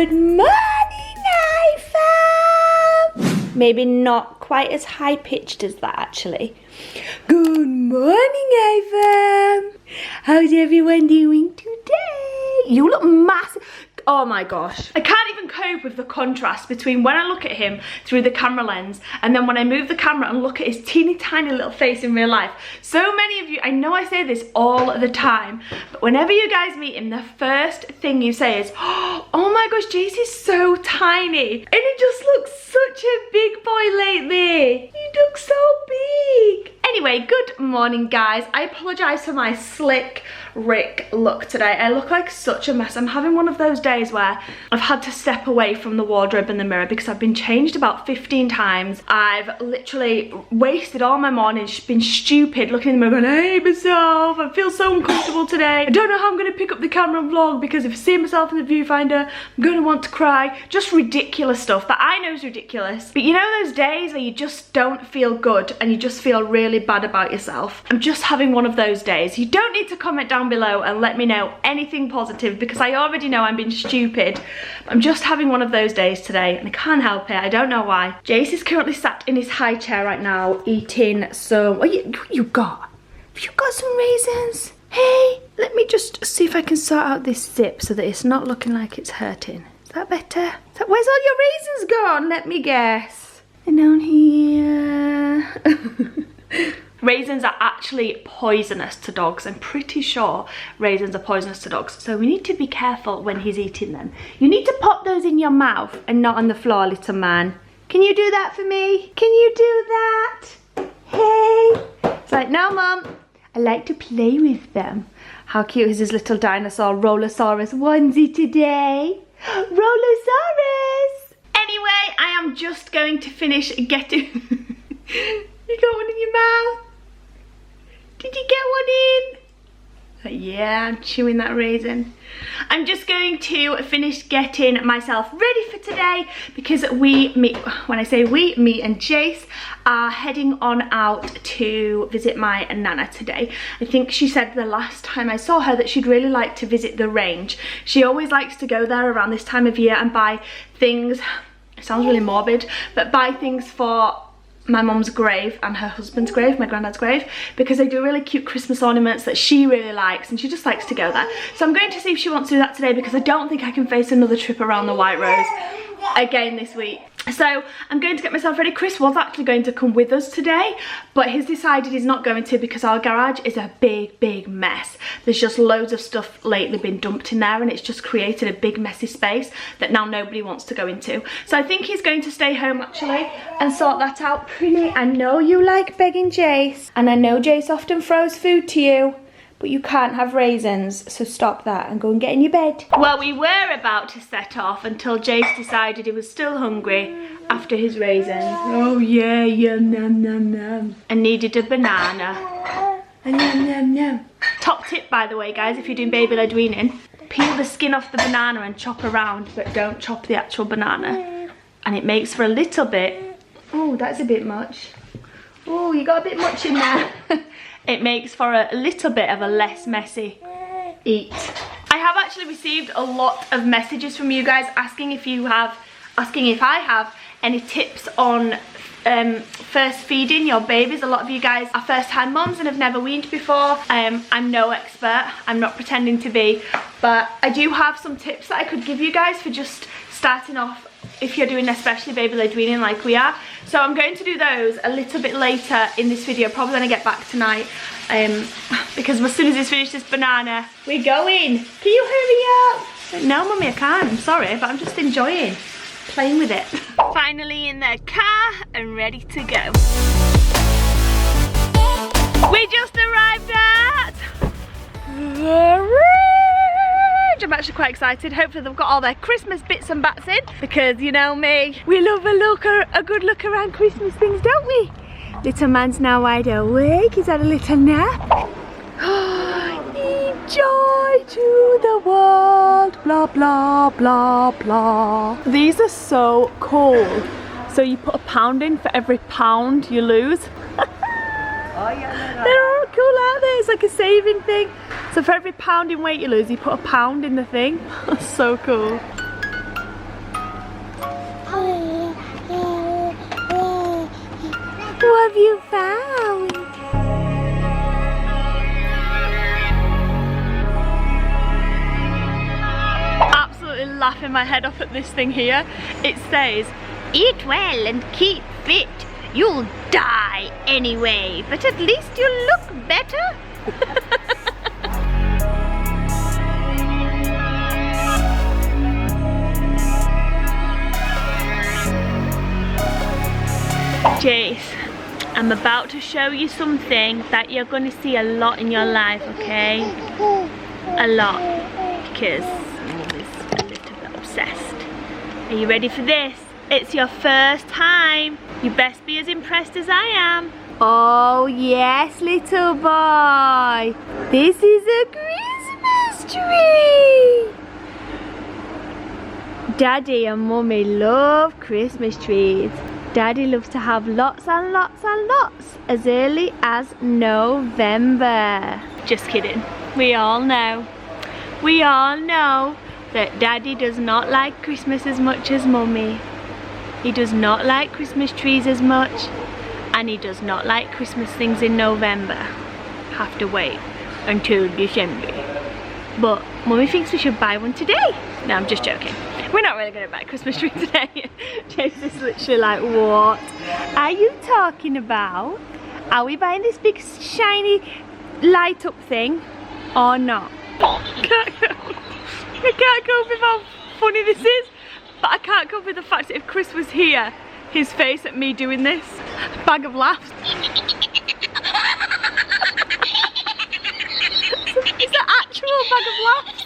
Good morning, iFam! Maybe not quite as high pitched as that actually. Good morning, iFam! How's everyone doing today? You look massive. Oh my gosh. I can't even cope with the contrast between when I look at him through the camera lens and then when I move the camera and look at his teeny tiny little face in real life. So many of you, I know I say this all the time, but whenever you guys meet him, the first thing you say is, oh my gosh, Jace is so tiny. And he just looks such a big boy lately. He looks so big. Anyway, good morning guys. I apologise for my slick Rick look today. I look like such a mess. I'm having one of those days where I've had to step away from the wardrobe and the mirror because I've been changed about 15 times. I've literally wasted all my morning, been stupid, looking in the mirror going, I hate myself, I feel so uncomfortable today. I don't know how I'm going to pick up the camera and vlog because if I see myself in the viewfinder, I'm going to want to cry. Just ridiculous stuff that I know is ridiculous. But you know those days where you just don't feel good and you just feel really bad about yourself? I'm just having one of those days. You don't need to comment down below and let me know anything positive because I already know I'm being stupid. I'm just having one of those days today and I can't help it. I don't know why. Jace is currently sat in his high chair right now eating some... What you got? Have you got some raisins? Hey, let me just see if I can sort out this zip so that it's not looking like it's hurting. Is that better? Where's all your raisins gone? Let me guess. And down here. Raisins are actually poisonous to dogs. I'm pretty sure raisins are poisonous to dogs. So we need to be careful when he's eating them. You need to pop those in your mouth and not on the floor, little man. Can you do that for me? Can you do that? Hey. It's like, no, Mum. I like to play with them. How cute is his little dinosaur Rollosaurus onesie today? Rollosaurus! Anyway, I am just going to finish getting... You got one in your mouth? Did you get one in? Yeah, I'm chewing that raisin. I'm just going to finish getting myself ready for today because we, when I say we, me and Jace are heading on out to visit my nana today. I think she said the last time I saw her that she'd really like to visit the range. She always likes to go there around this time of year and buy things, it sounds really morbid, but buy things for my mum's grave and her husband's grave, my granddad's grave, because they do really cute Christmas ornaments that she really likes and she just likes to go there. So I'm going to see if she wants to do that today because I don't think I can face another trip around the White Rose again this week. So I'm going to get myself ready. Chris was actually going to come with us today, but he's decided he's not going to because our garage is a big mess. There's just loads of stuff lately been dumped in there and it's just created a big messy space that now nobody wants to go into. So I think he's going to stay home actually and sort that out. Pretty, I know you like begging Jace and I know Jace often throws food to you, but you can't have raisins, so stop that and go and get in your bed. Well, we were about to set off until Jace decided he was still hungry after his raisins. Oh yeah, yum, nom, nom, nom. And needed a banana. And yum, yum, yum. Top tip, by the way, guys, if you're doing baby led weaning, peel the skin off the banana and chop around, but don't chop the actual banana. And it makes for a little bit, oh, that's a bit much. Oh, you got a bit much in there. It makes for a little bit of a less messy eat. I have actually received a lot of messages from you guys asking if I have any tips on first feeding your babies. A lot of you guys are first time mums and have never weaned before. I'm no expert, I'm not pretending to be, but I do have some tips that I could give you guys for just starting off if you're doing especially baby led weaning like we are. So I'm going to do those a little bit later in this video, probably when I get back tonight, because as soon as it's finished this banana, we're going. Can you hurry up? No, Mummy, I can't. I'm sorry, but I'm just enjoying playing with it. Finally in the car and ready to go. We just arrived at the range. I'm actually quite excited. Hopefully they've got all their Christmas bits and bats in because you know me, we love a good look around Christmas things, don't we? Little man's now wide awake. He's had a little nap. Joy to the world, blah blah blah blah. These are so cool. So you put £1 in for every pound you lose. Oh yeah, they're all cool, aren't they? It's like a saving thing. So for every £1 in weight you lose, you put £1 in the thing. That's so cool. laughing my head off at this thing here. It says, eat well and keep fit. You'll die anyway, but at least you'll look better. Jace, I'm about to show you something that you're going to see a lot in your life, okay? A lot, because Mum is a little bit obsessed. Are you ready for this? It's your first time. You best be as impressed as I am. Oh yes, little boy. This is a Christmas tree. Daddy and Mummy love Christmas trees. Daddy loves to have lots and lots and lots as early as November. Just kidding. We all know. We all know that Daddy does not like Christmas as much as Mummy. He does not like Christmas trees as much, and he does not like Christmas things in November. Have to wait until December. But Mummy thinks we should buy one today. No, I'm just joking. We're not really going to buy a Christmas tree today. Chase is literally like, what are you talking about? Are we buying this big shiny light up thing or not? I can't cope with how funny this is, but I can't cope with the fact that if Chris was here, his face at me doing this. Bag of laughs. It's an actual bag of laughs.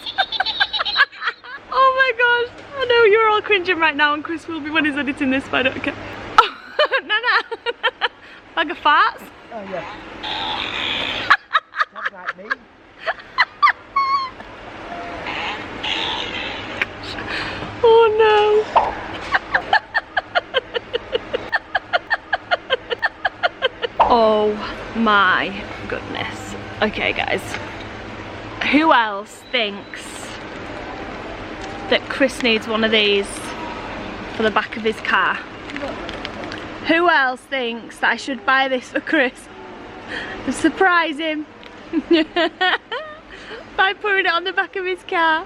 Oh my gosh, I know you're all cringing right now, and Chris will be when he's editing this, but I don't care. Oh, Nana. Bag of farts. Oh yeah. Not like me. Oh no. Oh my goodness. Okay guys, who else thinks that Chris needs one of these for the back of his car? Who else thinks that I should buy this for Chris to surprise him by putting it on the back of his car?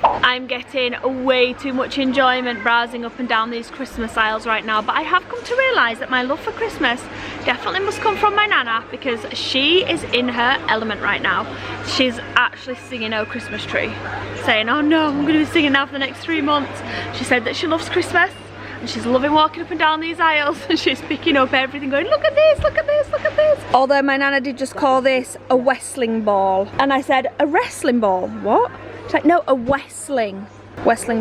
I'm getting way too much enjoyment browsing up and down these Christmas aisles right now, but I have come to realise that my love for Christmas definitely must come from my Nana, because she is in her element right now. She's actually singing "Oh Christmas Tree," saying, oh no, I'm going to be singing now for the next 3 months. She said that she loves Christmas and she's loving walking up and down these aisles, and she's picking up everything going, look at this, look at this, look at this. Although my Nana did just call this a wrestling ball, and I said, a wrestling ball? What? She's like, no, a wrestling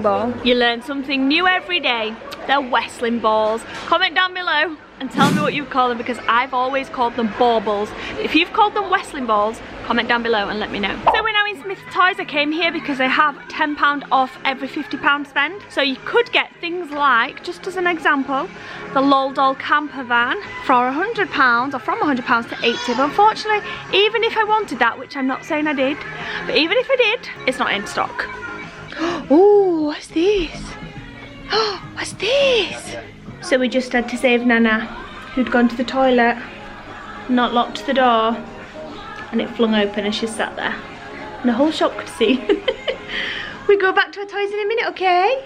ball. You learn something new every day. They're wrestling balls. Comment down below and tell me what you call them, because I've always called them baubles. If you've called them wrestling balls, comment down below and let me know. So we're now in Smith's Toys. I came here because they have £10 off every £50 spend. So you could get things like, just as an example, the Lol Doll camper van for £100, or from £100 to £80. But unfortunately, even if I wanted that, which I'm not saying I did, but even if I did, it's not in stock. Oh, what's this? Oh, what's this? So we just had to save Nana, who'd gone to the toilet, not locked the door, and it flung open and she sat there. And the whole shop could see. We go back to our toys in a minute, okay?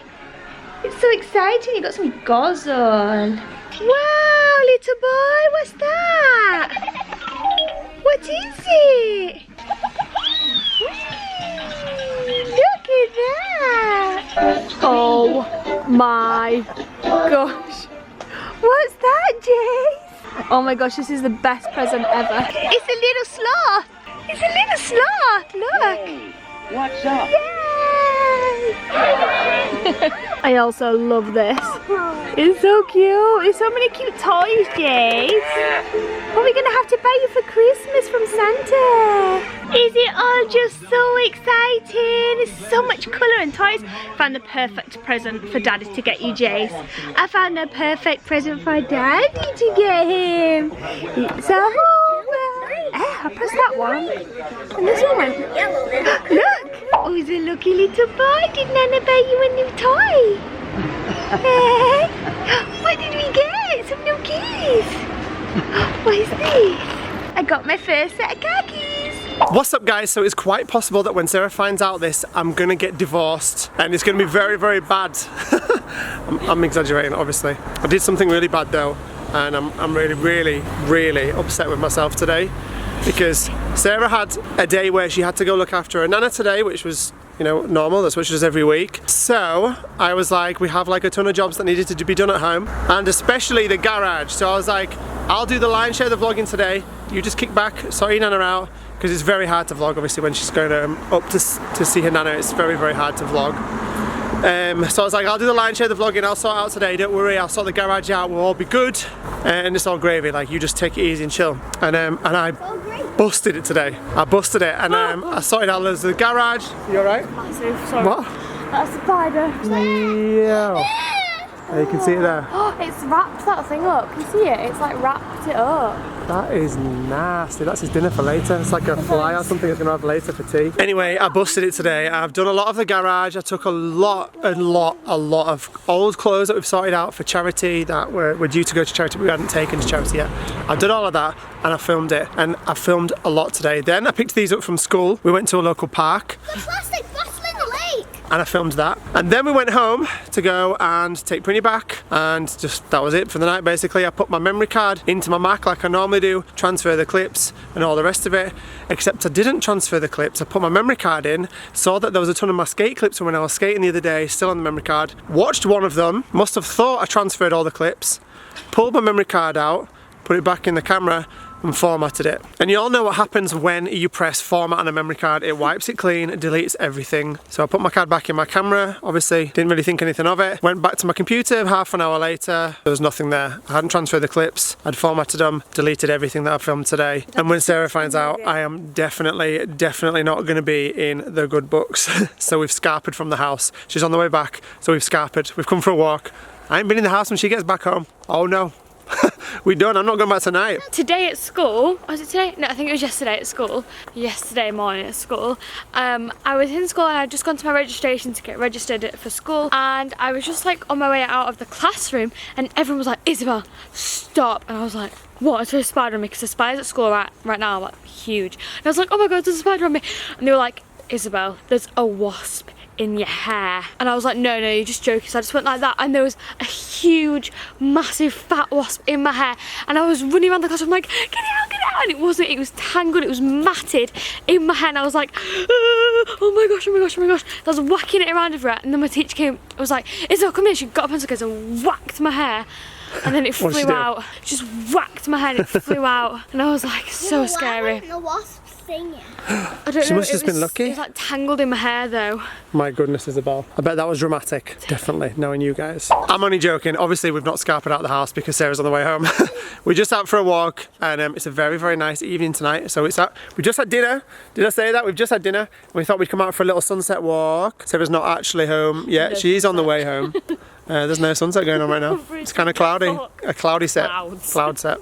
It's so exciting, you got some gauze on. Wow, little boy, what's that? What is it? Look at that! Oh my gosh. What's that, Jace? Oh my gosh, this is the best present ever. It's a little sloth. It's a little sloth, look. Hey, what's up? Yay! I also love this. It's so cute. There's so many cute toys, Jace. What are we gonna have to buy you for Christmas from Santa? Is it all just so exciting? There's so much colour and toys. I found the perfect present for Daddy to get you, Jace. I found the perfect present for Daddy to get him. It's a I pressed that one. And this one went. Look! Oh, he's a lucky little boy. Did Nana buy you a new toy? Hey? What did we get? Some new keys. What is this? I got my first set of car keys. What's up guys? So it's quite possible that when Sarah finds out this, I'm gonna get divorced and it's gonna be very, very bad. I'm exaggerating obviously. I did something really bad though, and I'm really, really, really upset with myself today because Sarah had a day where she had to go look after her nana today, which was, you know, normal, that's what she does every week. So I was like, we have like a ton of jobs that needed to be done at home, and especially the garage. So I was like, I'll do the lion's share of the vlogging today. You just kick back, sort your nana out, because it's very hard to vlog obviously when she's going up to see her nana. It's very, very hard to vlog. So I was like, I'll do the lion's share of the vlogging, I'll sort it out today, don't worry, I'll sort the garage out, we'll all be good. And it's all gravy, like you just take it easy and chill. And I busted it today. I busted it and I sorted out the garage. You alright? Massive, sorry. What? That's a spider. Yeah. You can see it there. Oh, it's wrapped that thing up. Can you see it? It's like wrapped it up. That is nasty. That's his dinner for later. It's like a fly or something he's gonna have later for tea. Anyway, I busted it today. I've done a lot of the garage. I took a lot of old clothes that we've sorted out for charity that were due to go to charity, but we hadn't taken to charity yet. I've done all of that and I filmed it, and I filmed a lot today. Then I picked these up from school. We went to a local park. The plastic bottle in the lake. And I filmed that. And then we went home to go and take Prinny back, and just that was it for the night basically. I put my memory card into my Mac like I normally do, transfer the clips and all the rest of it, except I didn't transfer the clips. I put my memory card in, saw that there was a ton of my skate clips from when I was skating the other day still on the memory card, watched one of them, must have thought I transferred all the clips, pulled my memory card out, put it back in the camera and formatted it. And you all know what happens when you press format on a memory card. It wipes it clean, it deletes everything. So I put my card back in my camera, obviously didn't really think anything of it. Went back to my computer half an hour later, there was nothing there. I hadn't transferred the clips, I'd formatted them, deleted everything that I filmed today. And when Sarah finds out, I am definitely not gonna be in the good books. So we've scarpered from the house. She's on the way back, so we've scarpered. We've come for a walk. I ain't been in the house when she gets back home. Oh no. We done. I'm not going back tonight. Today at school, was it today? No, I think it was yesterday at school. Yesterday morning at school. I was in school and I'd just gone to my registration to get registered for school, and I was just like on my way out of the classroom and everyone was like, Isabel, stop. And I was like, what? Is there a spider on me? Because the spiders at school right now are like huge. And I was like, oh my god, there's a spider on me. And they were like, Isabel, there's a wasp in your hair. And I was like, no, you're just joking. So I just went like that, and there was a huge, massive, fat wasp in my hair. And I was running around the classroom like, get it out. And it wasn't, it was tangled, it was matted in my hair. And I was like, oh my gosh. So I was whacking it around everywhere. And then my teacher came, I was like, Isabel, come here. She got a pencil case and whacked my hair. And then it flew out. She just whacked my hair and it flew out. And I was like, so scary. The wasp singing. I don't know. She must have been lucky. It was like tangled in my hair though. My goodness, Isabel. I bet that was dramatic. Definitely, knowing you guys. I'm only joking. Obviously, we've not scarpered out the house because Sarah's on the way home. We're just out for a walk, and it's a very, very nice evening tonight. So we just had dinner. Did I say that? We've just had dinner. We thought we'd come out for a little sunset walk. Sarah's not actually home yet. She's on the way home. There's no sunset going on right now. It's kind of cloudy. A cloudy set. Cloud set.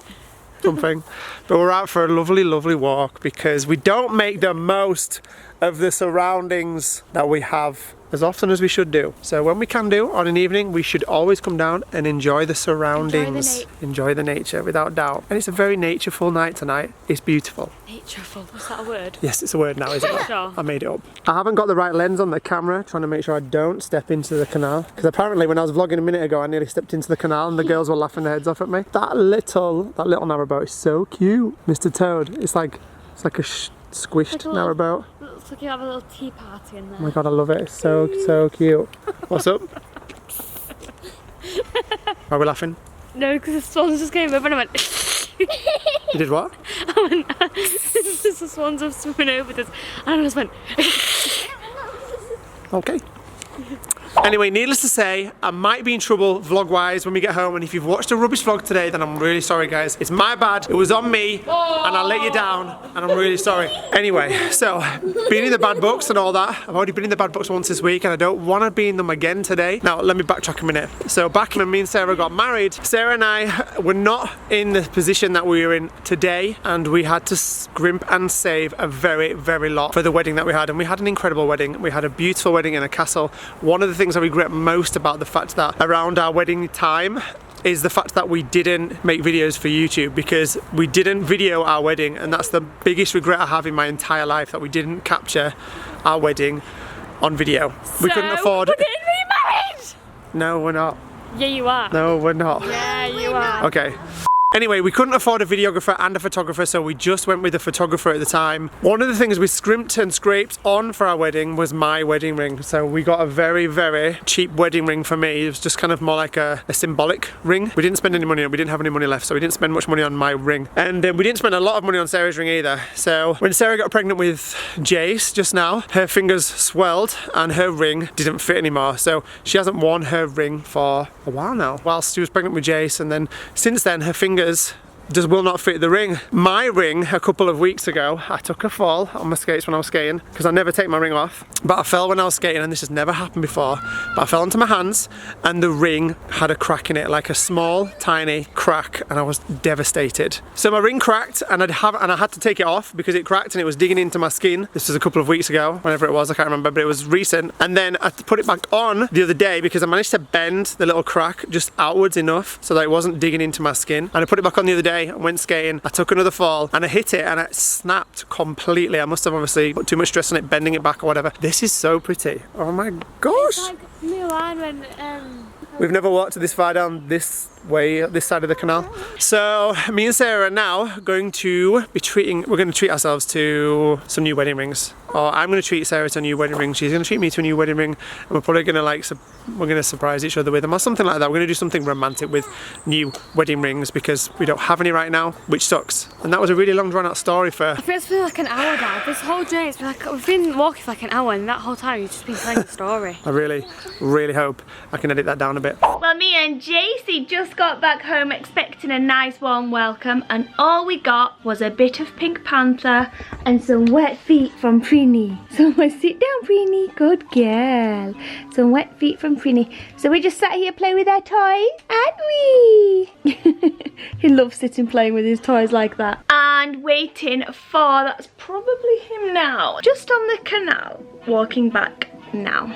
Something. But we're out for a lovely, lovely walk because we don't make the most of the surroundings that we have as often as we should do. So when we can do on an evening, we should always come down and enjoy the surroundings. Enjoy the nature, without doubt. And it's a very natureful night tonight. It's beautiful. Natureful, is that a word? Yes, it's a word now, isn't it? Sure. I made it up. I haven't got the right lens on the camera, trying to make sure I don't step into the canal. Because apparently when I was vlogging a minute ago, I nearly stepped into the canal and the girls were laughing their heads off at me. That little narrowboat is so cute. Mr. Toad, it's like a squished narrowboat. It's like you have a little tea party in there. Oh my god, I love it. It's so cute. What's up? Are we laughing? No, because the swans just came over and I went. You did what? I went. The swans are swimming over us, and I just went. Okay. Anyway, needless to say, I might be in trouble vlog-wise when we get home, and if you've watched a rubbish vlog today, then I'm really sorry, guys. It's my bad, it was on me, and I let you down, and I'm really sorry. Anyway, so, being in the bad books and all that, I've already been in the bad books once this week, and I don't want to be in them again today. Now, let me backtrack a minute. So, back when me and Sarah got married, Sarah and I were not in the position that we were in today, and we had to scrimp and save a very, very lot for the wedding that we had, and we had an incredible wedding. We had a beautiful wedding in a castle. One of the things I regret most about the fact that around our wedding time is the fact that we didn't make videos for YouTube, because we didn't video our wedding, and that's the biggest regret I have in my entire life, that we didn't capture our wedding on video. We couldn't afford... We're getting remarried! No, we're not. Yeah, you are. No, we're not. Yeah, you are. Okay. Anyway, we couldn't afford a videographer and a photographer, so we just went with a photographer at the time. One of the things we scrimped and scraped on for our wedding was my wedding ring. So we got a very, very cheap wedding ring for me. It was just kind of more like a symbolic ring. We didn't spend any money on it. We didn't have any money left, so we didn't spend much money on my ring. And we didn't spend a lot of money on Sarah's ring either. So when Sarah got pregnant with Jace just now, her fingers swelled and her ring didn't fit anymore. So she hasn't worn her ring for a while now, whilst she was pregnant with Jace. And then since then, her fingers just will not fit the ring. My ring, a couple of weeks ago, I took a fall on my skates when I was skating, because I never take my ring off, but I fell when I was skating, and this has never happened before, but I fell onto my hands and the ring had a crack in it, like a small tiny crack, and I was devastated. So my ring cracked, and I had to take it off because it cracked and it was digging into my skin. This was a couple of weeks ago, whenever it was, I can't remember, but it was recent. And then I put it back on the other day because I managed to bend the little crack just outwards enough so that it wasn't digging into my skin, and I put it back on the other day. I went skating, I took another fall and I hit it and it snapped completely. I must have obviously put too much stress on it, bending it back or whatever. This is so pretty. Oh my gosh. It's like Milan when We've never walked this far down this way, this side of the canal. So me and Sarah are now going to be we're going to treat ourselves to some new wedding rings. Or I'm going to treat Sarah to a new wedding ring, she's going to treat me to a new wedding ring, and we're probably going to we're going to surprise each other with them or something like that. We're going to do something romantic with new wedding rings because we don't have any right now, which sucks. And that was a really long drawn out story for... I think it's been like an hour now. This whole day, it's been like, we've been walking for like an hour, and that whole time you've just been telling the story. I really, really hope I can edit that down a bit. Well, me and Jaycee just got back home expecting a nice warm welcome, and all we got was a bit of Pink Panther and some wet feet from Prini. So sit down, Prini, good girl. Some wet feet from Prini. So we just sat here playing with our toys, aren't we? He loves sitting playing with his toys like that. And waiting for, that's probably him now, just on the canal, walking back now.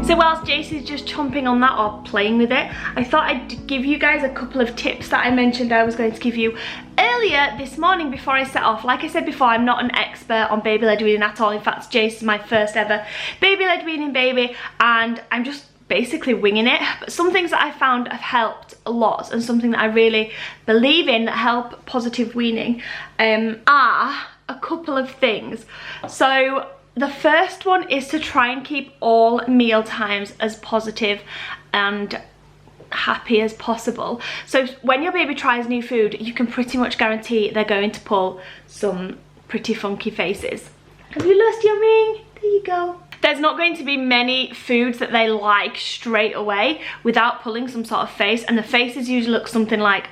So whilst Jaycee's just chomping on that or playing with it, I thought I'd give you guys a couple of tips that I mentioned I was going to give you earlier this morning before I set off. Like I said before, I'm not an expert on baby-led weaning at all. In fact, Jace is my first ever baby-led weaning baby, and I'm just basically winging it. But some things that I found have helped a lot, and something that I really believe in that help positive weaning are a couple of things. So the first one is to try and keep all meal times as positive and happy as possible. So when your baby tries new food, you can pretty much guarantee they're going to pull some pretty funky faces. Have you lost your ring? There you go. There's not going to be many foods that they like straight away without pulling some sort of face, and the faces usually look something like,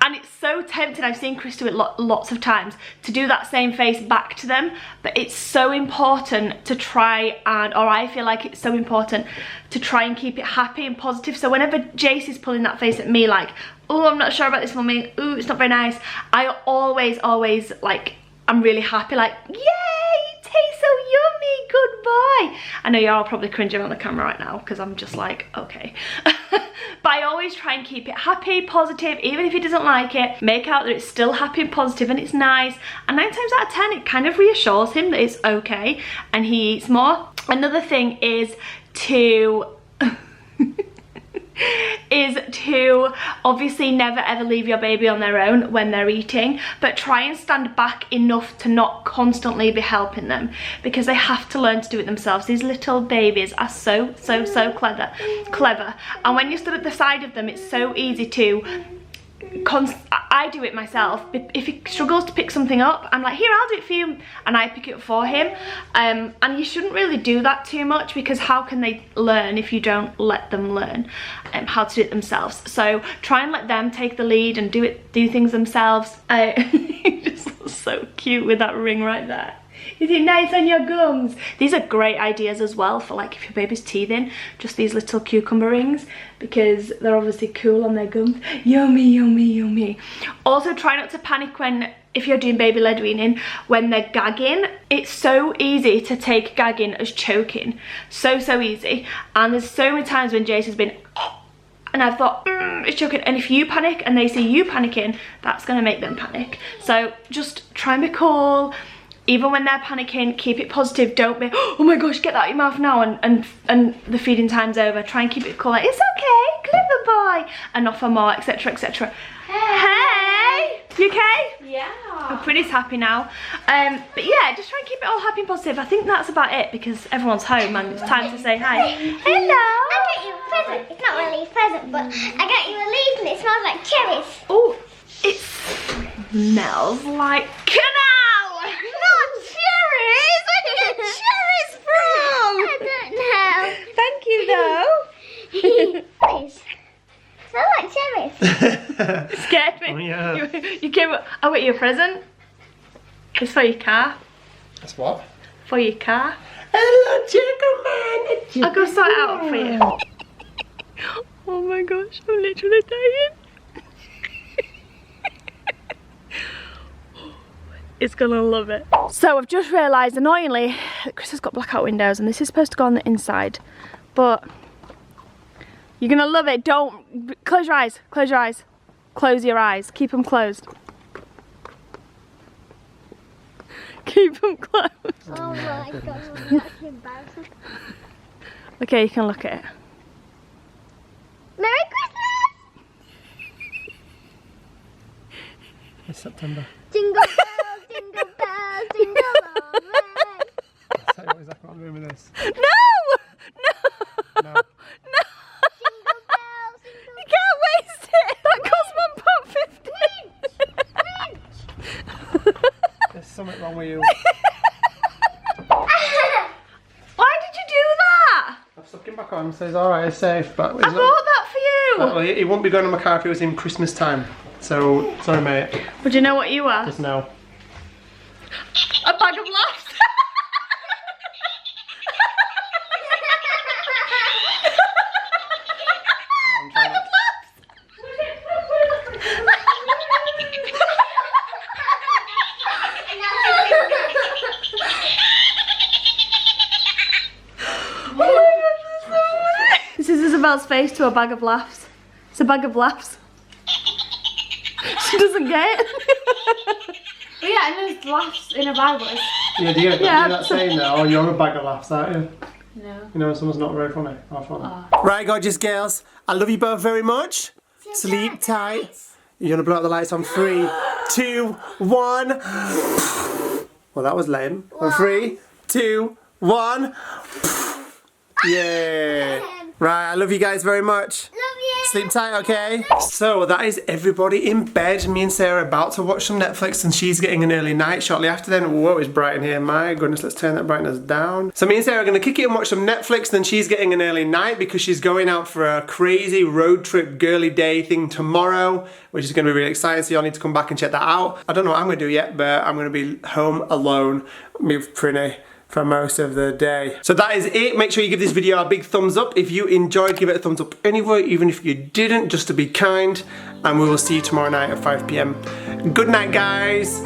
and it's so tempting, I've seen Chris do it lots of times, to do that same face back to them, but it's so important to try and, or I feel like it's so important to try and keep it happy and positive. So whenever Jace is pulling that face at me like, oh, I'm not sure about this, mummy, ooh, it's not very nice, I always like, I'm really happy, like, yay, it tastes so yummy, good boy. I know you're all probably cringing on the camera right now because I'm just like, okay. But I always try and keep it happy, positive, even if he doesn't like it, make out that it's still happy and positive and it's nice. And 9 times out of 10, it kind of reassures him that it's okay and he eats more. Another thing is to obviously never ever leave your baby on their own when they're eating, but try and stand back enough to not constantly be helping them, because they have to learn to do it themselves. These little babies are so clever, and when you stood at the side of them, it's so easy to I do it myself. If he struggles to pick something up, I'm like, here, I'll do it for you, and I pick it up for him. And you shouldn't really do that too much, because how can they learn if you don't let them learn how to do it themselves? So try and let them take the lead and do things themselves. He just So cute with that ring right there. Is it nice on your gums? These are great ideas as well for like if your baby's teething, just these little cucumber rings, because they're obviously cool on their gums. Yummy, yummy, yummy. Also try not to panic if you're doing baby led weaning when they're gagging. It's so easy to take gagging as choking. So easy. And there's so many times when Jace has been and I've thought, it's choking. And if you panic and they see you panicking, that's gonna make them panic. So just try and be cool. Even when they're panicking, keep it positive. Don't be, oh my gosh, get that out of your mouth now and the feeding time's over. Try and keep it cool, like, it's okay, clever boy. And offer more, etc, etc. Hey! You okay? Yeah. I'm pretty happy now. But yeah, just try and keep it all happy and positive. I think that's about it because everyone's home and it's time to say hi. Hello! I got you a present. It's not really a present, but I got you a leaf and it smells like cherries. Oh, it smells like canal! Not cherries! Where did you get cherries from? I don't know. Thank you though. Please. Smell like cherries. Scared me. Oh, yeah. You came up. I got you a present. It's for your car. That's what? For your car. Hello, Chicken Man. I'll go sort it out for you. Oh my gosh, I'm literally dying. It's gonna love it. So I've just realised, annoyingly, that Chris has got blackout windows and this is supposed to go on the inside. But you're gonna love it. Don't, close your eyes, close your eyes. Close your eyes, keep them closed. Keep them closed. Oh my god, that's embarrassing. Okay, you can look at it. Merry Christmas! It's September. Jingle bells, jingle bells, jingle all the way. I'll tell you exactly what I'm doing with this. No! No! No. No! Jingle bells, jingle You can't waste it! That cost £1.50. There's something wrong with you. Why did you do that? I've stuck him back on, so he's alright, it's safe, but I bought that for you. well, he won't be going on my car if it was in Christmas time. So, sorry mate, Would you know what you are? just now. A bag of laughs. I'm trying not This is Isabel's face to a bag of laughs. It's a bag of laughs. She doesn't get it. But yeah, and there's laughs in a bag, but it's... Yeah, do you get Yeah. that saying there? Oh, you're a bag of laughs, aren't you? No. You know when someone's not very funny or funny. Right, gorgeous girls. I love you both very much. Sleep tight. You're gonna blow out the lights on 3, 2, 1. Well, that was lame. On 3, 2, 1. Yeah. Right, I love you guys very much. Love you. Sleep tight, okay? So that is everybody in bed. Me and Sarah are about to watch some Netflix and she's getting an early night shortly after then. Whoa, it's bright in here. My goodness, let's turn that brightness down. So me and Sarah are going to kick it and watch some Netflix, then she's getting an early night because she's going out for a crazy road trip girly day thing tomorrow, which is going to be really exciting, so y'all need to come back and check that out. I don't know what I'm going to do yet, but I'm going to be home alone with Prinny for most of the day. So that is it. Make sure you give this video a big thumbs up. If you enjoyed, give it a thumbs up anyway, even if you didn't, just to be kind. And we will see you tomorrow night at 5 PM. Good night, guys.